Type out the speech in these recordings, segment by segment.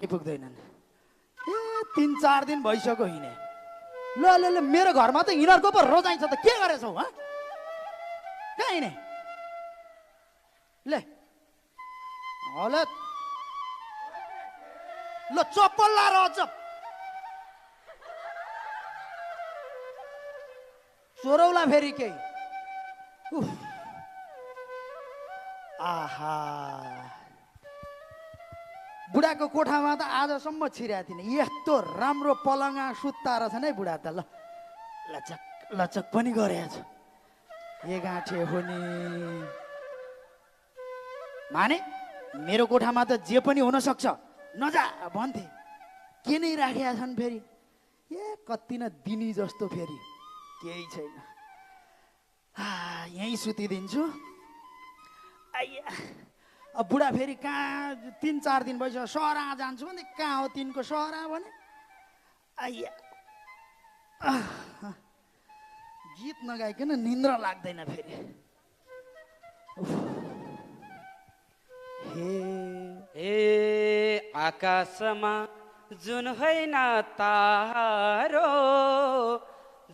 पुग्दैनन्। ए 3-4 दिन भइसक्यो हिँडे। ल ल ल मेरो घरमा त यिनीहरूको पो रोजाइ छ त के गरेछौ ह? कहाँ हिँडे? ले हले ल चप्पल लाएर अझ चोरौला फेरि केही। आहा बुढाको कोठामा त आजसम्म छिरेको थिएन। यस्तो राम्रो पलङा सुत्ता रहेछन् है बुढा त। ल लचक लचक पनि गरेछ। ए गाँठे हो नि माने मेरो कोठामा त जे पनि हुन सक्छ नजा भन्थे। के नै राखेका छन् फेरि। ए कति न दिनी जस्तो फेरि केही छैन। यहीँ सुतिदिन्छु। आइया अब बुढा फेरि कहाँ 3-4 दिन भइसक्यो सहरा जान्छु भने कहाँ हो तिनको सहरा भने। आइया गीत नगाइकन निन्द्रा लाग्दैन फेरि। हे हे आकाशमा जुन होइन तारो,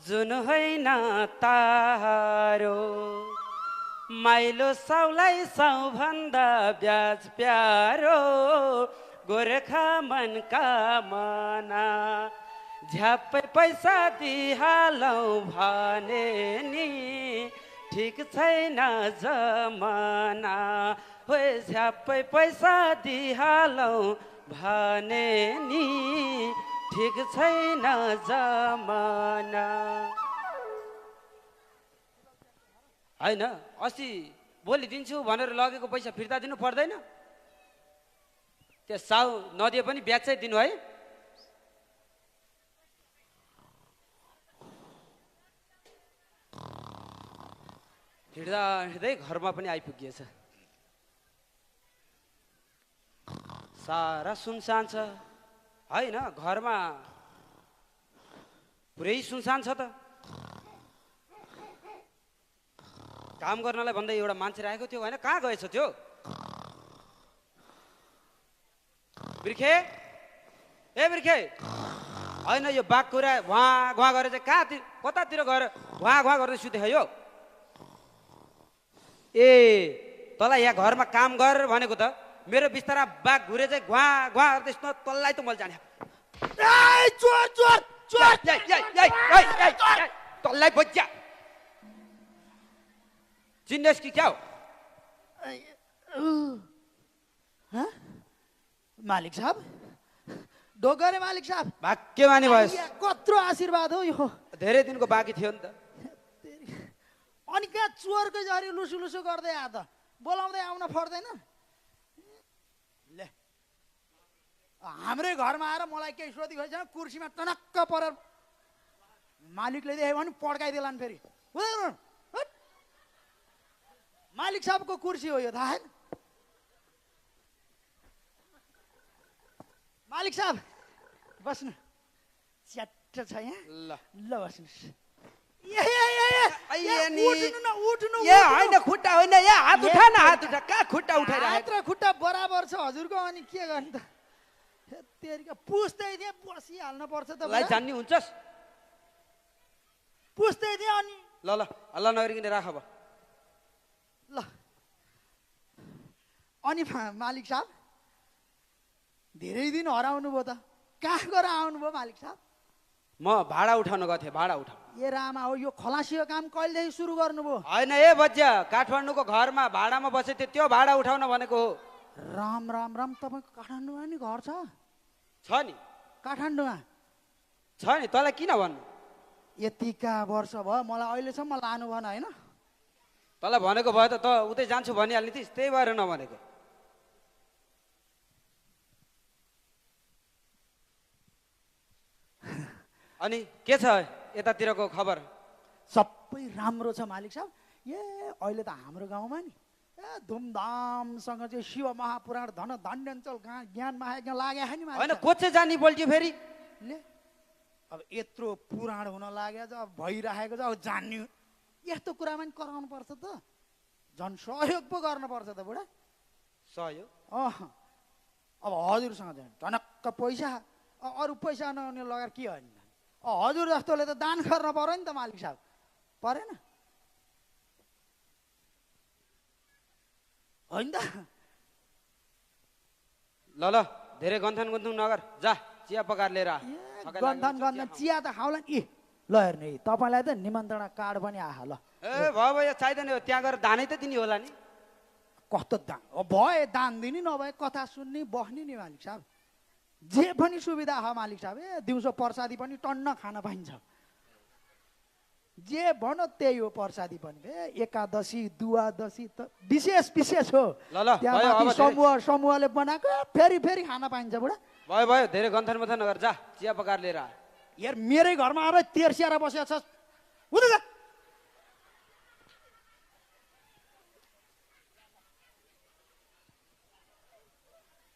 जुन होइन तारो, माइलो साउलाई साउभन्दा ब्याज प्यारो, गोर्खा मनका मना झ्याप्पै पैसा दिहालौँ भने नि ठिक छैन जमाना। हो झ्याप्पै पैसा दिहालौँ भने नि ठिक छैन जमाना। होइन अस्ति भोलि दिन्छु भनेर लगेको पैसा फिर्ता दिनु पर्दैन? त्यो साउ नदिए पनि ब्याज चाहिँ दिनु है। हिँड्दा हिँड्दै घरमा पनि आइपुगिएछ। सारा सुनसान छ होइन, घरमा पुरै सुनसान छ त। काम गर्नलाई भन्दै एउटा मान्छे राखेको थियो होइन, कहाँ गएछ त्यो? बिर्खे ए बिर्खे होइन, यो बाघ कुरा वहाँ घुवा गरेर चाहिँ कहाँतिर कतातिर गएर वहाँ घुवा गर्दै सुते यो? ए तँलाई यहाँ घरमा काम गर भनेको त। मेरो बिस्तारा बाघ घुरे चाहिँ घुवा घुवा गर्दै सुत्न तँलाई त मैले जाने। चोर चोर चोर तँलाई बज्या चिन्नेस् कि क्या हो? मालिक साहब डोगरे मालिक साहब भाग्य माने भयो। कत्रो आशीर्वाद हो यो। धेरै दिनको बाँकी थियो नि त। अनि कहाँ चोरकै जरी लुसु लुसु गर्दै आ त बोलाउँदै आउन पर्दैन? ले हाम्रै घरमा आएर मलाई केही सोधी खोइ कुर्सीमा टनक्क परेर मालिकले देख्यो भने पड्काइदिलान् फेरि। मालिक साहबको कुर्सी हो यो, थाहा छैन? मालिक साहब बस्नु, च्याट्ट छ यहाँ। ल बस्नुहोस्। होइन खुट्टा होइन, यहाँ हात उठा न, हात उठा। कहाँ खुट्टा उठाएर? हात र खुट्टा बराबर छ हजुरको। अनि के गर्नु त? तेरिका पुस्दै थिएँ, बसिहाल्नु पर्छ त। जान्ने हुन्छस्? पुस्दै थिएँ अनि ल ल हल्ला नगरिकन राख अब। ल अनि मालिक साहब धेरै दिन हराउनु भयो त, कहाँ गएर आउनुभयो मालिक साहब? म भाडा उठाउन गएको थिएँ, भाडा उठाउँ। ए रामा हो, यो खलासीको काम कहिलेदेखि सुरु गर्नुभयो? होइन ए बच्चा, काठमाडौँको घरमा भाडामा बसेको थियो, त्यो भाडा उठाउन भनेको हो। राम राम राम, तपाईँको काठमाडौँमा नि घर छ? छ नि काठमाडौँमा छ नि, तँलाई किन भन्नु? यतिका वर्ष भयो मलाई अहिलेसम्म लानु भएन होइन? तँलाई भनेको भयो त उतै जान्छु भनिहाल्ने थिइस्, त्यही भएर नभनेको। अनि के छ यतातिरको खबर? सबै राम्रो छ मालिक साहब। ए अहिले त हाम्रो गाउँमा नि धुमधामसँग चाहिँ शिव महापुराण धन धन्यञ्चल ज्ञान महायज्ञ लागेको नि होइन। को चाहिँ जानी बोल्थ्यो फेरि? ले अब यत्रो पुराण हुन लाग्यो छ, भइराखेको छ, अब जान्ने यस्तो कुरामा नि कराउनु पर्छ त। झन् सहयोग पो गर्नुपर्छ त बुढा। सहयोग? अब हजुरसँग चाहिँ टनक्क टक्क पैसा अरू पैसा नहुने लगाएर के हो नि हजुर जस्तोले त दान गर्न पर्यो नि त मालिक साहब परेन होइन त ल ल धेरै गन्थन गुन्थुङ नगर जा चिया पकाएर लिएर आ। थकाइ गन्थन लागेको छ, गन्थन चिया चिया त खाउला नि ल हेर्नु है तपाईँलाई त निमन्त्रणा कार्ड पनि आहा ल ए भयो चाहिँदैन हो त्यहाँ गएर दानै त दिने होला नि कस्तो दान भए दान दिने नभए कथा सुन्ने बस्ने नि मालिक साहब जे पनि सुविधा छ मालिक साहब ए दिउँसो प्रसादी पनि टन्न खान पाइन्छ जे भन त्यही हो प्रसादी पनि ए एकादशी द्वादशी त विशेष विशेष हो ल ल त्यहाँ भयो माथि अब धेरै- समूहले बनाएको फेरि फेरि खान पाइन्छ बुढा भयो भयो धेरै गन्थन मथन नगर जा चिया पकाएर लिएर आ। यार मेरै घरमा आएर तेर्सिएर बसेको छ उता जा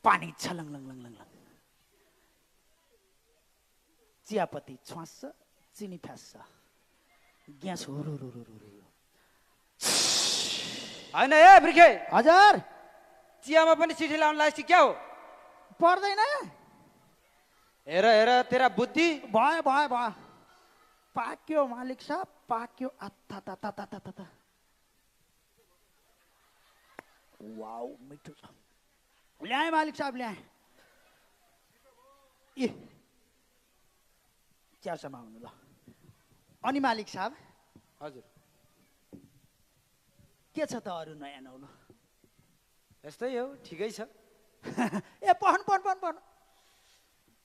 पानी छलङ लङ लङ लङ लङ चियापत्ती छ्वास्छ चिनी फ्यास्छ ग्यास होइन ए बिर्खे हजुर चियामा पनि चिठी लाउनु लागेपछि क्या हो पर्दैन हेर हेर तेरा बुद्धि भयो भयो भयो पाक्यो मालिक साहब पाक्यो आत्ता ता ता ता ता ता ता वाउ मिठो छ ल्याएँ मालिक साहब ल्याएँ ए चिया समाउनु ल अनि मालिक साहब हजुर के छ त अरू नयाँ नौलो यस्तै हो ठिकै छ ए पढ्नु पढ्नु पढ्नु पढ्नु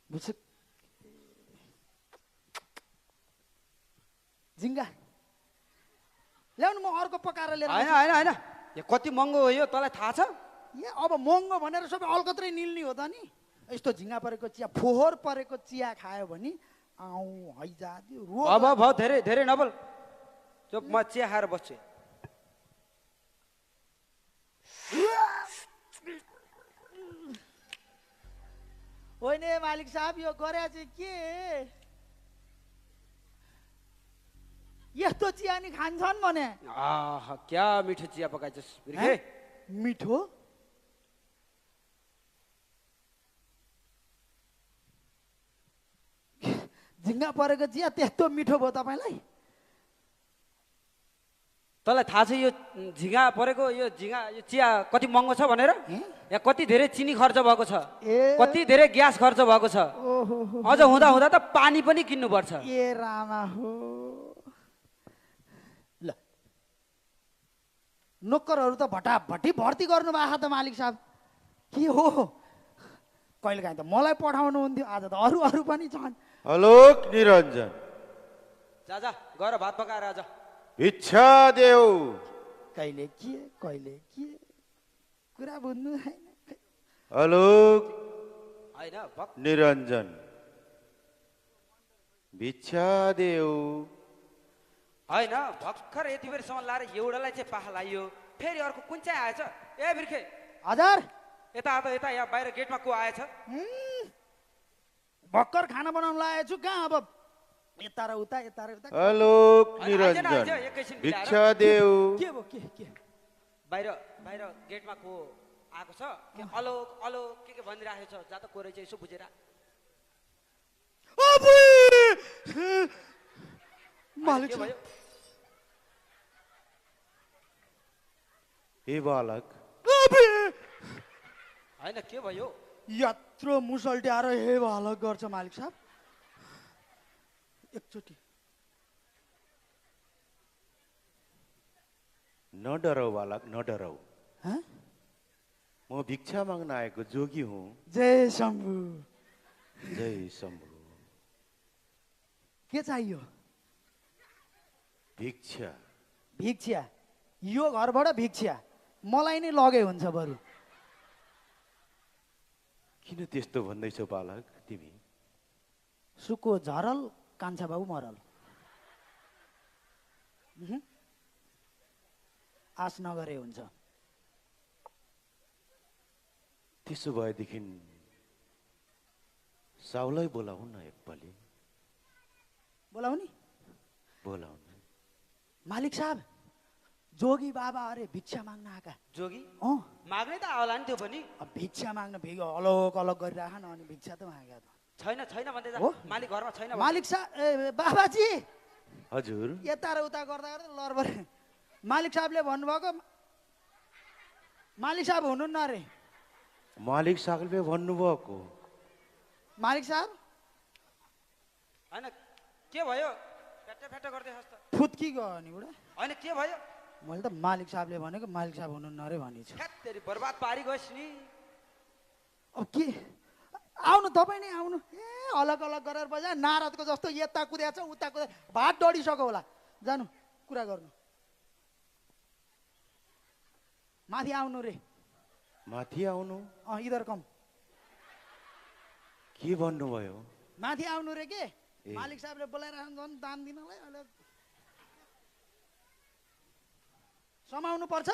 बुझ्छु झिङ्गा ल्याउनु म अर्को पकाएर लिएर होइन आउँछु। होइन होइन यो कति महँगो हो यो तँलाई थाहा छ ए अब महँगो भनेर सबै अलकत्रै निल्ने हो त नि यस्तो झिङ्गा परेको चिया फोहोर परेको चिया खायो भने आउँ हैजा रोग अब भाउ धेरै धेरै नबोल चुप म चिया खाएर बस्छु होइन मालिक साहब यो गरे चाहिँ के यस्तो चिया नि खान्छन् भने आहा क्या मिठो चिया पकाइछस् बिर्खे मिठो झिङ्गा परेको चिया त्यस्तो मिठो भयो तपाईँलाई तँलाई थाहा छ यो झिँगा परेको यो झिँगा यो चिया कति महँगो छ भनेर यहाँ कति धेरै चिनी खर्च भएको छ ए कति धेरै ग्यास खर्च भएको छ ओहो अझ हुँदा हुँदा त पानी पनि किन्नुपर्छ ए रामा हो ल नोकरहरू त भटाभटी भर्ती गर्नु भएको त मालिक साहब के हो कहिलेकाहीँ त मलाई पठाउनु हुन्थ्यो आज त अरू अरू पनि छन् आलोक निरञ्जन जा जा गएर भात पकाएर आज भिक्षा देऊ कहिले के कुरा बुझ्नु छैन आलोक होइन भक निरञ्जन भिक्षा देऊ होइन भर्खर यति बेरसम्म लाएर एउटालाई चाहिँ पाखा लाइयो फेरि अर्को कुन चाहिँ आएछ ए बिर्खे हजुर यता त यता यहाँ बाहिर गेटमा को आएछ भर्खर खाना बनाउनु लागेको छु कहाँ अब यता र उता आलोक होइन, आइज न, निरञ्जन आइज, एकैछिन बिलाएर। भिक्षा देऊ के भयो के बाहिर बाहिर गेटमा को आएको छ के अलोक अलोक के भनिराखेको छ जा त को रहेछ यसो बुझेर मालिक के भयो हे बालक होइन के भयो यत्रो मुसल्ट्याएर हे हालत गर्छ मालिक साहब एकचोटि न डराऊ बालक न डराऊ हाँ? म भिक्षा माग्न आएको जोगी हुँ जय शम्भु जय शम्भु के चाहियो भिक्षा भिक्षा यो घरबाट भिक्षा मलाई नै लगे हुन्छ बरु किन त्यस्तो भन्दैछौ बालक तिमी सुको झरल कान्छा बाबु मरल आश नगरे हुन्छ त्यसो भएदेखि साउलाई बोलाऊ न एकपालि बोलाउने बोलाउनु मालिक साहब जोगी बाबा अरे भिक्षा माग्न आएका जोगी अँ माग्नै त आउला नि त्यो पनि अब भिक्षा माग्न भिग अलग अलग गरिराख न अनि भिक्षा त माग्या त छैन छैन भन्दै जा हो? मालिक घरमा छैन भन्छ। मालिक साहब ए बाबाजी हजुर यता र उता गर्दा गर्दा लरबर मालिक साहबले भन्नुभएको मालिक साहब हुनुहुन्न अरे मालिक साहबले भन्नुभएको मालिक साहब होइन के भयो फ्याटे फ्याटे गर्दै हस् त फुत्की गयो नि बुढा होइन के भयो मैले त मालिक साहबले भनेको मालिक साहब हुनुहुन्न अरे भनिछु फ्यात्तेरी बर्बाद पारी गएस् नि अब के आउनु तपाईँ नै आउनु ए अलग अलग गरेर बजा नारदको जस्तो यता कुद्या छ उता कुद्या भात डढिसक्यो होला जानु कुरा गर्नु माथि आउनु रे माथि आउनु इधर कम के भन्नुभयो माथि आउनु रे के ए। मालिक साहबले बोलाइरहनु झन् दान दिनलाई अहिले समाउनु पर्छ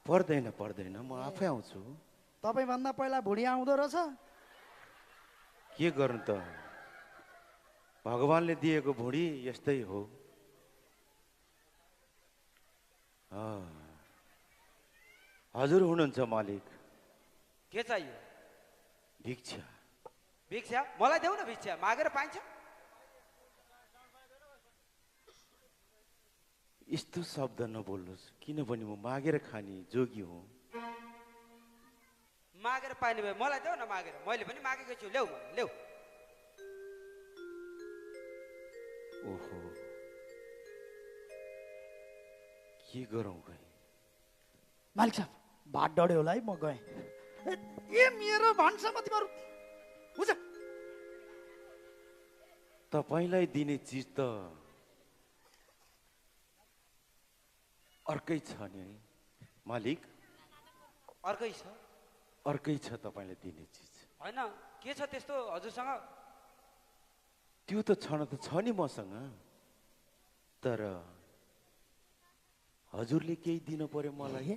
पर्दैन पर्दैन म आफै आउँछु तपाईँभन्दा पहिला भुँडी आउँदो रहेछ के गर्नु त भगवानले दिएको भुँडी यस्तै हो हजुर हुनुहुन्छ मालिक के चाहियो भिक्षा भिक्षा मलाई देऊ न भिक्षा मागेर पाइन्छ यस्तो शब्द नबोल्नुहोस् किनभने म मागेर खाने जोगी हुँ मागेर पाइने भए मलाई देऊ न मागेर मैले पनि मागेको छु ल्याऊ ल्याऊ ओहो के गरौँ गए मालिक साहब भात डढ्यो होला है म गएँ ए मेरो भान्सामा तिमीहरू बुझ तपाईँलाई दिने चिज त अर्कै छ नि है मालिक अर्कै छ अर्कै छ तपाईँलाई दिने चिज होइन के छ त्यस्तो हजुरसँग त्यो त छन त छ नि मसँग तर हजुरले केही दिनु पर्यो मलाई ए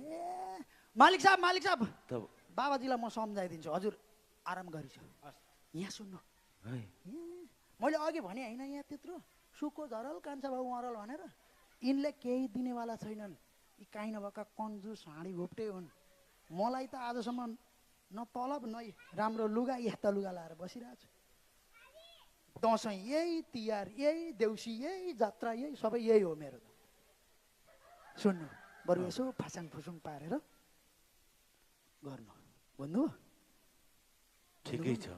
मालिक साहब त बाबाजीलाई म सम्झाइदिन्छु हजुर आराम गरिछ यहाँ सुन्नु है मैले अघि भने होइन यहाँ त्यत्रो सुको झरल कान्छा बाबु मरल भनेर यिनले केही दिनेवाला छैनन् यी काहीँ नभएका कन्जुस हाँडी घोप्टे हुन् मलाई त आजसम्म न तलब न राम्रो लुगा यस्ता लुगा लाएर बसिरहेको छु दसैँ यही तिहार यही देउसी यही जात्रा यही सबै यही हो मेरो त सुन्नु बरु यसो फासाङ फुसुङ पारेर गर्नु भन्नु ठिकै छ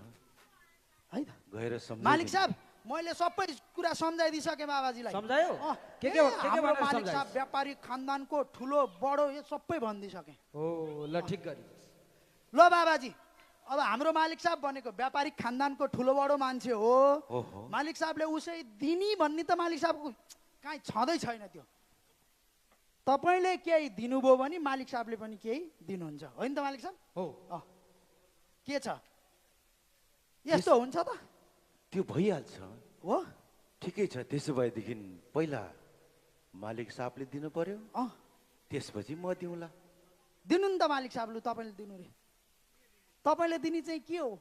है त गएर सम्झाइदिनु। मालिक साहब मैले सबै कुरा सम्झाइदिइसकेँ बाबाजीलाई सम्झायो अँ, के ए, हाम्रो भनेर मालिक सम्झाइस्? साहब व्यापारी खानदानको ठुलो बडो यो सबै भनिदिइसकेँ हो ल ठिक गरी ल बाबाजी अब हाम्रो मालिक साहब भनेको व्यापारिक खानदानको ठुलो बडो मान्छे हो ओहो मालिक साहबले उसै दिनी भन्ने त मालिक साहबको काहीँ छँदै छैन त्यो तपाईँले केही दिनुभयो भने मालिक साहबले पनि केही दिनुहुन्छ होइन त मालिक साहब हो अँ के छ यस्तो हुन्छ त त्यो भइहाल्छ हो ठिकै छ त्यसो भएदेखि पहिला मालिक साहबले दिनु पर्यो अँ त्यसपछि म दिउँला दिनु नि त मालिक साहबले तपाईँले दिनु रे तपाईँले दिने चाहिँ के हो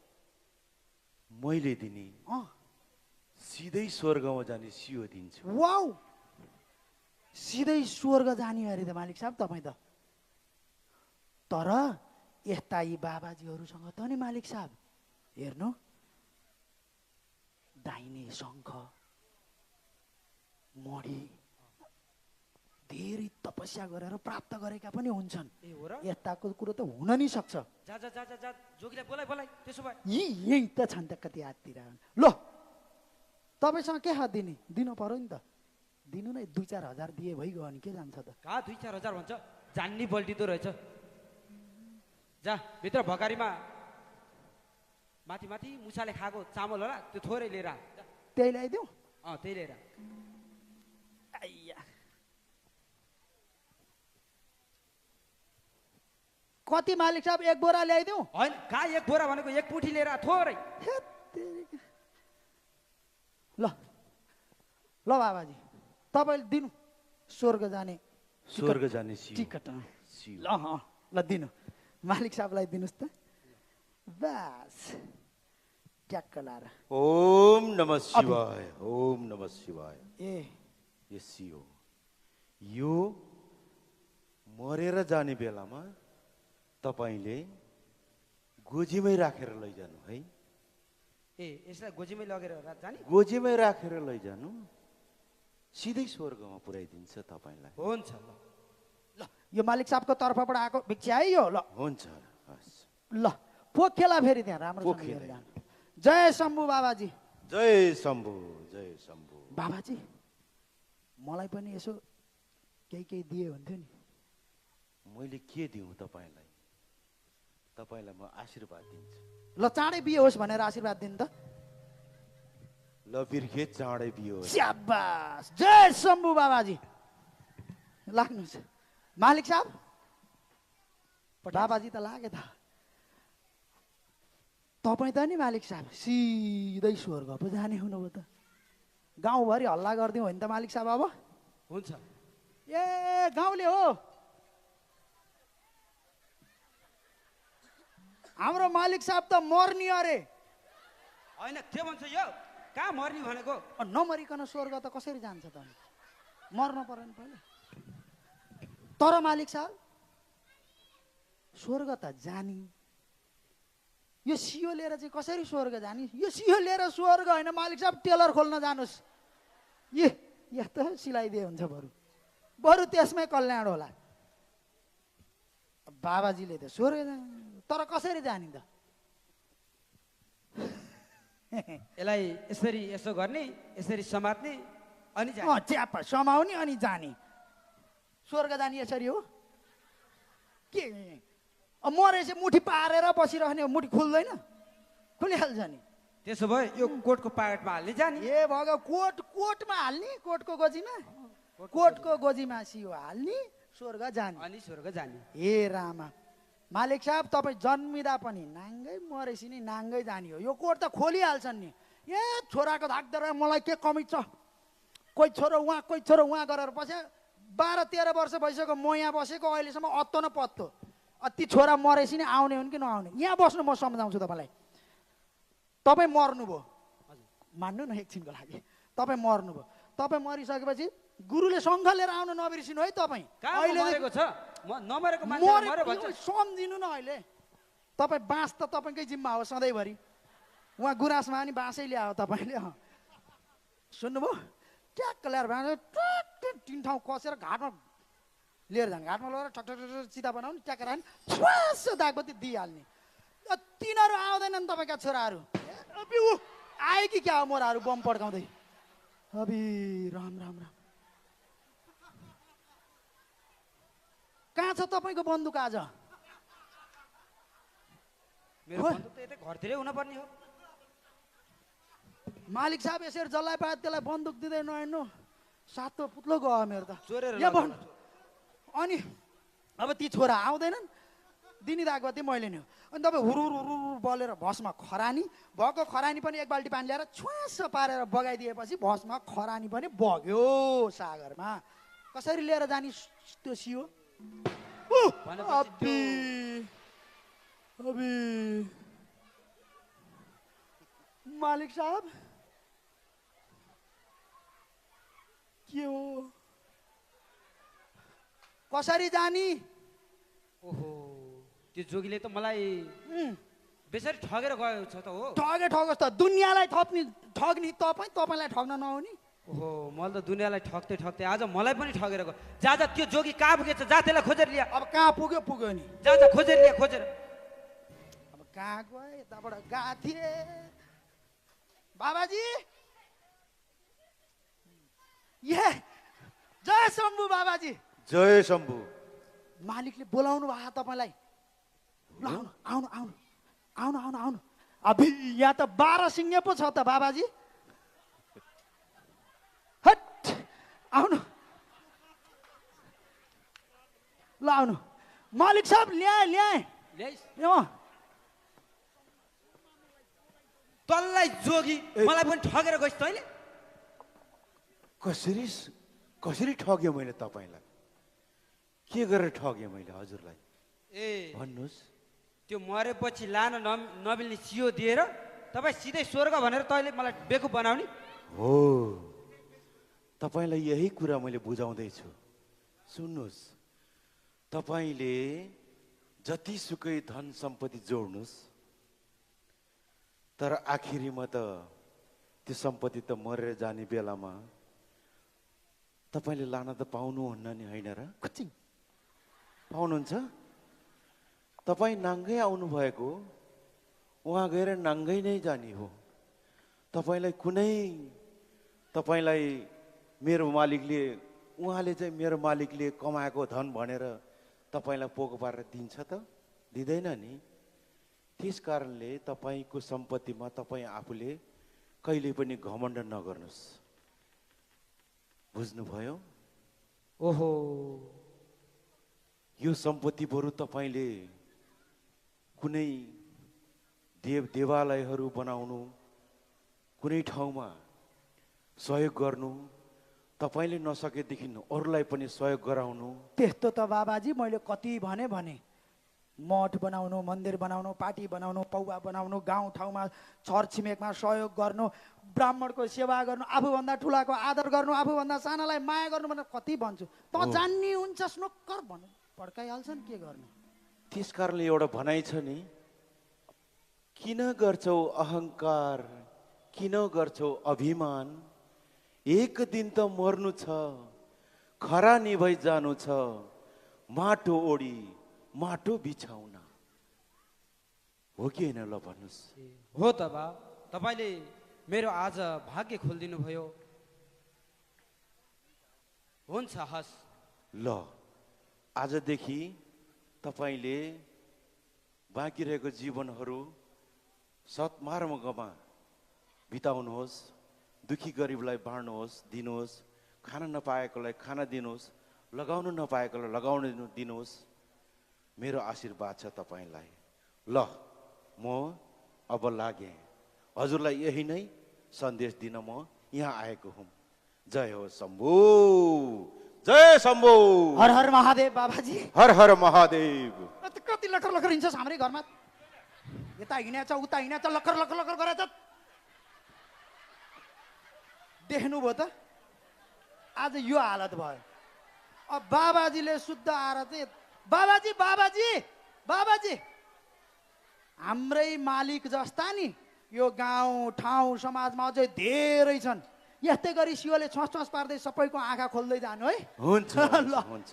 मैले दिने अँ सिधै स्वर्गमा जाने सियो दिन्छु वाउ सिधै स्वर्ग जाने अरे त मालिक साहब तपाईँ त तर यस्ता यी बाबाजीहरूसँग त नि मालिक साहब हेर्नु दाहिने शङ्ख मढी धेरै तपस्या गरेर प्राप्त गरेका पनि हुन्छन् ए हो र यस्ताको कुरो त हुन नि सक्छ जा जा जा जा जा जोगीलाई बोलाइ बोलाइ त्यसो भए यही त छन् त कति हाततिर ल तपाईँसँग के हात दिने दिनु पर्यो नि त दिनु नै 2-4 हजार दिए भइगयो अनि के जान्छ त कहाँ 2-4 हजार भन्छ जान्नी बल्टिँदो रहेछ जा भित्र भकारीमा माथि माथि मुसाले खाएको चामल होला त्यो थोरै लिएर आ। जा। त्यही ल्याइदिउँ अँ त्यही लिएर आ। आइया कति मालिक साहब एक बोरा ल्याइदिउँ होइन कहाँ एक बोरा भनेको एक पुठी लिएर आ, थोरै हेत तेरिका। ल ल बाबाजी तपाईँले दिनु स्वर्ग जाने स्वर्ग जाने सियो टिकट सियो ल ल दिनु मालिक साहबलाई दिनुहोस् त बस ट्याक्क लाएर ओम नमः शिवाय ओम नमः शिवाय ए यो सियो यो मरेर जाने बेलामा तपाईँले गोजीमै राखेर लैजानु है। ए यसलाई गोजीमै लगेर जाने? गोजीमै राखेर लैजानु, सिधै स्वर्गमा पुर्याइदिन्छ तपाईँलाई। हुन्छ ल। ल यो मालिक साहबको तर्फबाट आएको भिक्षा है यो। ल हुन्छ, हस्। ल पोखेला फेरि त्यहाँ राम्रो पोखेला। जय शम्भु बाबाजी। जय शम्भु, जय शम्भु। बाबाजी मलाई पनि यसो केही केही दिए हुन्थ्यो नि। मैले के दिउँ तपाईँलाई? तपाईँलाई म आशीर्वाद दिन्छु। ल चाँडै बिहे होस् भनेर आशीर्वाद दिनु त। ल बिर्खे चाँडै बियो। स्याबास, जय शम्भु बाबाजी। लाग्नुहोस् मालिक साहब। बाबाजी त लागे त। तपाईँ त नि मालिक साहब सिधै स्वर्ग पो जाने हुनुभयो त। गाउँभरि हल्ला गरिदिउँ होइन त मालिक साहब अब? हुन्छ। ए गाउँले हो, हाम्रो मालिक साहब त मर्ने अरे। होइन के भन्छ यो? कहाँ मर्ने भनेको? नमरिकन स्वर्ग त कसरी जान्छ त? मर्न पर्यो नि पहिला। तर मालिक साहब स्वर्ग त जाने, यो सियो लिएर चाहिँ कसरी स्वर्ग जाने? यो सियो लिएर स्वर्ग होइन मालिक साहब, टेलर खोल्न जानुहोस्। ए या त सिलाइदिए हुन्छ, बरु त्यसमै कल्याण होला। बाबाजीले त स्वर्ग जाने, तर कसरी जाने त? यसलाई यसरी यसो गर्ने, यसरी समात्ने अनि जाने। च्याप समाउने अनि जाने। स्वर्ग जाने यसरी हो के? मरेपछि मुठी पारेर बसिरहने, मुठी खुल्दैन? खुलिहाल्छ नि। त्यसो भए यो कोटको पाकेटमा हाल्ने जाने। ए भग कोटमा हाल्ने, कोटको गोजीमा, कोटको गोजीमा सियो हाल्ने, स्वर्ग जाने। अनि स्वर्ग जाने। हे रामा, मालिक साहब तपाईँ जन्मिँदा पनि नाङ्गै, मरेपछि नि नाङ्गै जाने हो। यो कोट त खोलिहाल्छन् नि। ए छोराको धाक्दर मलाई के कमी छ? कोही छोरो उहाँ, कोही छोरो उहाँ गरेर बस्यो। 12-13 वर्ष भइसक्यो म यहाँ बसेको, अहिलेसम्म अत्तो न पत्तो। ती छोरा मरेपछि नि आउने हुन् कि नआउने? यहाँ बस्नु, म सम्झाउँछु तपाईँलाई। तपाईँ मर्नुभयो, मान्नु न एकछिनको लागि, तपाईँ मर्नुभयो। तपाईँ मरिसकेपछि गुरुले शङ्ख लिएर आउन नबिर्सिनु है तपाईँ। अहिले मरेको छ, नमरेको मान्छे मर्यो भन्छ। सम्झिनु न अहिले। तपाईँ बाँस त तपाईँकै जिम्मा हो सधैँभरि। उहाँ गुराँसमा नि बाँसै ल्यायो तपाईँले। सुन्नुभयो? ट्याक्क ल्याएर बाँस तिन ठाउँ कसेर घाटमा लिएर जाने, घाटमा लगेर ठक चिता बनाउने, ट्याक्क राख्ने, छ्वास दागबत्ती दिइहाल्ने। तिनीहरू आउँदैनन् तपाईँका छोराहरू। आए कि क्या हो मोराहरू बम पड्काउँदै? अबि राम राम राम। कहाँ छ तपाईँको बन्दुक आज? मेरो बन्दुक त यतै घरतिरै हुनुपर्ने हो। मालिक साहब यसरी जसलाई पाए त्यसलाई बन्दुक दिँदै नहिँड्नु, सातो पुत्लो गयो मेरो त। चोरेर अनि अब ती छोरा आउँदैनन्, दिनी दागबत्ती मैले नि हो। अनि तपाईँ हुरु बलेर भस्म खरानी, भएको खरानी पनि एक बाल्टी पानी ल्याएर छुवास पारेर बगाइदिएपछि भस्म खरानी पनि बग्यो सागरमा। कसरी लिएर जाने त्यो सियो? मालिक साहब के हो? कसरी जाने? ओहो, त्यो जोगीले त मलाई बेसरी ठगेर गयो छ त हो। ठगोस् त, दुनियाँलाई ठग्ने तपाईँलाई ठग्न नहुने? ओहो, मैले त दुनियाँलाई ठग्दै ठग्दै आज मलाई पनि ठगेर गयो। जा त्यो जोगी कहाँ पुगेछ, जा त्यसलाई खोजेर ल्या। अब कहाँ पुग्यो नि? जा खोजेर ल्या, खोजेर। अब कहाँ गयो? यताबाट गएको थिए। बाबाजी जय शम्भु बाबाजी। जय शम्भु। मालिकले बोलाउनु भयो तपाईँलाई। ल आउनु आउनु आउनु आउनु आउनु आउनु। अभि यहाँ त 12 सिंह पो छ त बाबाजी। हट आउनु ल आउनु। मालिक साहब ल्याए तल्लाई जोगी मलाई पनि ठगेर गइस् तैँले। कसरी ठग्यो मैले तपाईँलाई? के गरेर ठगेँ मैले हजुरलाई? ए भन्नुहोस्। त्यो मरेपछि लान नमिल्ने सियो दिएर तपाईँ सिधै स्वर्ग भनेर तैँले मलाई बेकुफ बनाउने हो। तपाईँलाई यही कुरा मैले बुझाउँदैछु। सुन्नुहोस्, तपाईँले जतिसुकै धन सम्पत्ति जोड्नुहोस्, तर आखिरीमा त त्यो सम्पत्ति त मरेर जाने बेलामा तपाईँले लान त पाउनुहुन्न नि, होइन र? कुचिङ पाउनुहुन्छ? तपाईँ नाङ्गै आउनु भएको, उहाँ गएर नाङ्गै नै जाने हो। तपाईँलाई मेरो मालिकले, उहाँले चाहिँ मेरो मालिकले कमाएको धन भनेर तपाईँलाई पोको पारेर दिन्छ त? दिँदैन नि। त्यस कारणले तपाईँको सम्पत्तिमा तपाईँ आफूले कहिले पनि घमण्ड नगर्नुहोस्। बुझ्नुभयो? ओहो, यो सम्पत्ति बरु तपाईँले कुनै देवालयहरू बनाउनु, कुनै ठाउँमा सहयोग गर्नु, तपाईँले नसकेदेखि अरूलाई पनि सहयोग गराउनु। त्यस्तो त बाबाजी मैले कति भने मठ बनाउनु, मन्दिर बनाउनु, पार्टी बनाउनु, पौवा बनाउनु, गाउँठाउँमा छरछिमेकमा सहयोग गर्नु, ब्राह्मणको सेवा गर्नु, आफूभन्दा ठुलाको आदर गर्नु, आफूभन्दा सानालाई माया गर्नु भनेर कति भन्छु। त जान्ने हुन्छस् नोक्कर भन्नु पड्काइहाल्छन्, के गर्नु। त्यस कारणले एउटा भनाइ छ नि, किन गर्छौ अहङ्कार, किन गर्छौ अभिमान, एक दिन त मर्नु छ, खरा निभै जानु छ, माटो ओढी माटो बिछाउन। हो कि होइन? ल भन्नुहोस्। हो त बा, तपाईँले मेरो आज भाग्य खोलिदिनु भयो। हुन्छ, हस्। ल, आजदेखि तपाईँले बाँकी रहेको जीवनहरू सत्मार्गमा बिताउनुहोस्। दुखी गरिबलाई बाँड्नुहोस्, दिनुहोस्। खान नपाएकोलाई खाना दिनुहोस्, लगाउन नपाएकोलाई लगाउन दिनुहोस्। मेरो आशीर्वाद छ तपाईँलाई। ल, म अब लागेँ। हजुरलाई यही नै सन्देश दिन म यहाँ आएको हुँ। जय हो शम्भु, जय शम्भु। हर हर महादेव बाबाजी। हर हर महादेव। कति लखर लखर हिँड्छस् हाम्रै घरमा? यता हिँडेछ उता हिँडेछ, लखर लखर लखर गरेछ। देख्नुभयो त आज यो हालत भयो। अब बाबाजीले शुद्ध आएर चाहिँ बाबाजी बाबाजी बाबाजी हाम्रै मालिक जस्ता नि यो गाउँ ठाउँ समाजमा अझै धेरै छन्। यस्तै गरी शिवले छस पार्दै सबैको आँखा खोल्दै जानु है। हुन्छ ल हुन्छ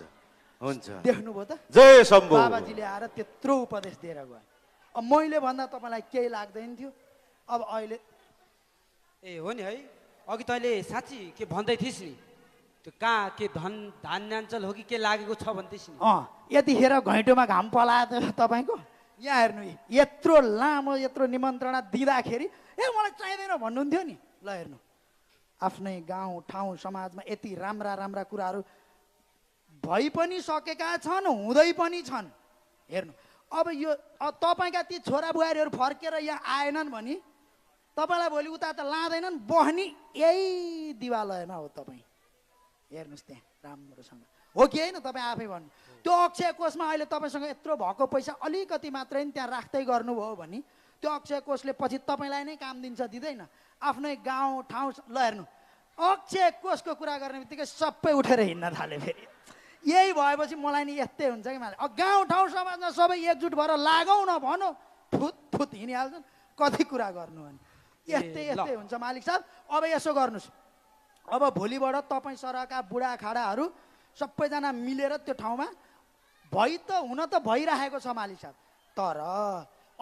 हुन्छ। देख्नुभयो त जय शम्भु। बाबाजीले आएर त्यत्रो उपदेश दिएर गयो। अब मैले भन्दा तपाईँलाई केही लाग्दैन थियो। अब अहिले ए हो नि है, अघि तैँले साँच्ची के भन्दै थिइस् नि, त्यो कहाँ के धान्याञ्चल हो कि के लागेको छ भन्दैछ नि। यतिखेर घैँटोमा घाम पलायो तपाईँको। यहाँ हेर्नु, यत्रो लामो यत्रो निमन्त्रणा दिँदाखेरि मलाई चाहिँदैन भन्नुहुन्थ्यो नि। ल हेर्नु, आफ्नै गाउँ ठाउँ समाजमा यति राम्रा राम्रा कुराहरू भइ पनि सकेका छन्, हुँदै पनि छन्। हेर्नु, अब यो तपाईँका ती छोरा बुहारीहरू फर्केर यहाँ आएनन् भने तपाईँलाई भोलि उता त लाँदैनन्। बहनी यही देवालयमा हो। तपाईँ हेर्नुहोस् त्यहाँ राम्रोसँग हो कि होइन? तपाईँ आफै भन्नु। त्यो अक्षय कोषमा अहिले तपाईँसँग यत्रो भएको पैसा अलिकति मात्रै नि त्यहाँ राख्दै गर्नुभयो भने त्यो अक्षय कोषले पछि तपाईँलाई नै काम दिन्छ, दिँदैन? आफ्नै गाउँ ठाउँ। ल हेर्नु, अक्षय कोषको कुरा गर्ने बित्तिकै सबै उठेर हिँड्न थाले। फेरि यही भएपछि मलाई नि यस्तै हुन्छ कि मलाई गाउँ ठाउँ समाजमा सबै एकजुट भएर लागौँ न भनौँ, फुत फुत हिँडिहाल्छन्। कति कुरा गर्नु भने यस्तै यस्तै हुन्छ मालिक साहब। अब यसो गर्नुहोस्, अब भोलिबाट तपाईँ सरका बुढाखाडाहरू सबैजना मिलेर त्यो ठाउँमा हुन त भइरहेको छ मालिक साहब। तर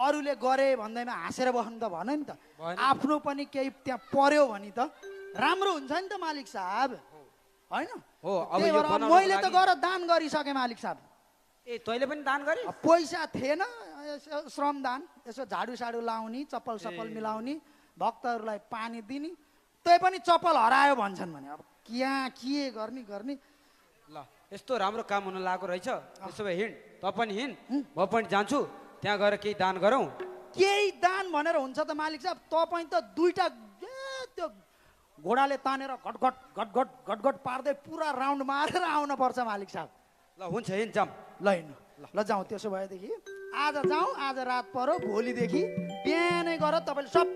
अरूले गरे भन्दैमा हाँसेर बस्नु त भन नि त। आफ्नो पनि केही त्यहाँ पर्यो भने त राम्रो हुन्छ नि त मालिक साहब, होइन? मैले त गएर दान गरिसकेँ मालिक साहब। ए तैँले पनि दान गरे? पैसा थिएन, श्रम दान, यसो झाडु साडु लाउने, चप्पल सप्पल मिलाउने, भक्तहरूलाई पानी दिने। तै पनि चप्पल हरायो भन्छन् भने अब क्या के गर्ने गर्ने। ल यस्तो राम्रो काम हुन लागेको रहेछ। त्यसो भए हिँड, त पनि हिँड, म पनि जान्छु। त्यहाँ गएर केही दान गरौँ। केही दान भनेर हुन्छ त मालिक साहब? तपाईँ त दुईटा त्यो घोडाले तानेर घटघट घटघट घटघट पार्दै पुरा राउन्ड मारेर आउन पर्छ मालिक साहब। ल हुन्छ, हिँड जाऊँ। ल हिँड्नु, ल जाउँ। त्यसो भएदेखि आज जाउँ, आज रात पऱ्यो, भोलिदेखि बिहानै गएर तपाईँले सब